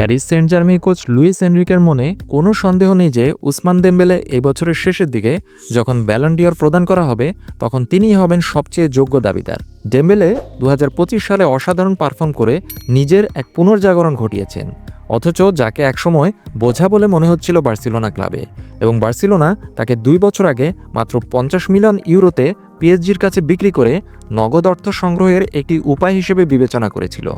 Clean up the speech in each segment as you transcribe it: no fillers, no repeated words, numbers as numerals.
Paris Saint Germain coach Luis এনরিকের মনে কোনো সন্দেহ নেই যে উসমান দেমবেলে এই বছরের শেষের দিকে যখন ব্যালন ডি'অর প্রদান করা হবে তখন তিনিই হবেন সবচেয়ে যোগ্য দাবিদার। ডেমবেলে 2025 সালে অসাধারণ পারফর্ম করে নিজের এক পুনর্জাগরণ ঘটিয়েছেন, অথচ যাকে একসময় বোঝা বলে মনে হচ্ছিল বার্সেলোনা ক্লাবে, এবং বার্সেলোনা তাকে 2 বছর আগে মাত্র 50 মিলিয়ন ইউরোতে পিএসজির কাছে বিক্রি করে নগদ অর্থ সংগ্রহের একটি উপায় হিসেবে বিবেচনা করেছিল।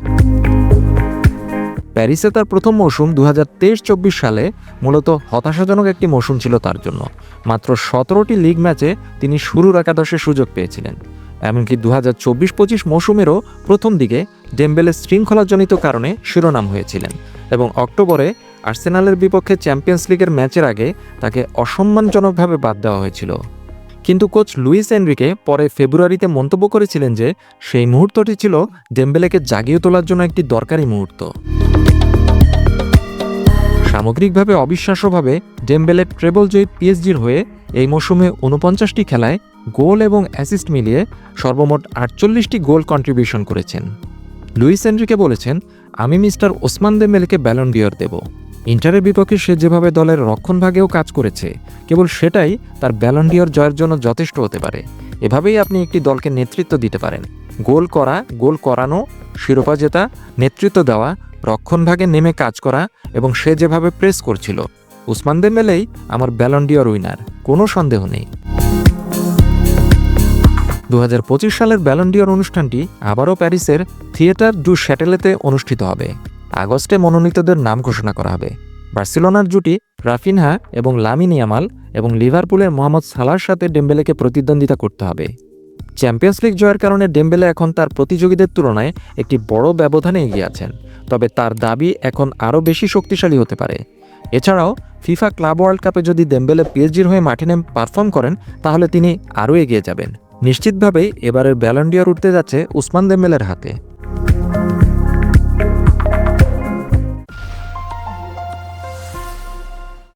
প্যারিসে তার প্রথম মৌসুম 2023-24 সালে মূলত হতাশাজনক একটি মৌসুম ছিল তার জন্য। মাত্র 17টি লিগ ম্যাচে তিনি শুরুর একাদশে সুযোগ পেয়েছিলেন। এমনকি 2024-25 মৌসুমেরও প্রথম দিকে ডেমবেলে শৃঙ্খলাজনিত কারণে শিরোনাম হয়েছিলেন, এবং অক্টোবরে আর্সেনালের বিপক্ষে চ্যাম্পিয়ন্স লিগের ম্যাচের আগে তাকে অসম্মানজনকভাবে বাদ দেওয়া হয়েছিল। কিন্তু কোচ লুইস এনরিকে পরে ফেব্রুয়ারিতে মন্তব্য করেছিলেন যে সেই মুহূর্তটি ছিল ডেমবেলেকে জাগিয়ে তোলার জন্য একটি দরকারি মুহূর্ত। সামগ্রিকভাবে অবিশ্বাস্যভাবে ডেমবেলে ট্রেবল জয়ী পিএসজির হয়ে এই মৌসুমে 49টি খেলায় গোল এবং অ্যাসিস্ট মিলিয়ে সর্বমোট 48টি গোল কন্ট্রিবিউশন করেছেন। লুইস এনরিকে বলেছেন, আমি মিস্টার ওসমান দেমবেলেকে ব্যালন ডি'অর দেব। ইন্টারের বিপক্ষে সে যেভাবে দলের রক্ষণভাগেও কাজ করেছে, কেবল সেটাই তার ব্যালন ডি'অর জয়ের জন্য যথেষ্ট হতে পারে। এভাবেই আপনি একটি দলকে নেতৃত্ব দিতে পারেন। গোল করা, গোল করানো, শিরোপা জেতা, নেতৃত্ব দেওয়া, রক্ষণভাগে নেমে কাজ করা, এবং সে যেভাবে প্রেস করছিল, উসমান দেমবেলেই আমার ব্যালন ডি'অর উইনার, কোনো সন্দেহ নেই। 2025 সালের ব্যালন ডি'অর অনুষ্ঠানটি আবারও প্যারিসের থিয়েটার ডু শ্যাটেলেতে অনুষ্ঠিত হবে। আগস্টে মনোনীতদের নাম ঘোষণা করা হবে। বার্সেলোনার জুটি রাফিনহা এবং লামিন ইয়ামাল এবং লিভারপুলের মোহাম্মদ সালাহর সাথে ডেমবেলেকে প্রতিদ্বন্দ্বিতা করতে হবে। চ্যাম্পিয়ন্স লিগ জয়ের কারণে ডেমবেলে এখন তার প্রতিযোগীদের তুলনায় একটি বড় ব্যবধানে এগিয়ে আছেন, তবে তার দাবি এখন আরও বেশি শক্তিশালী হতে পারে। এছাড়াও ফিফা ক্লাব ওয়ার্ল্ড কাপে যদি ডেমবেলে পিএসজির হয়ে মাঠে নেমে পারফর্ম করেন তাহলে তিনি আরও এগিয়ে যাবেন। নিশ্চিতভাবেই এবারের ব্যালন ডি'অর উঠতে যাচ্ছে উসমান দেমবেলের হাতে।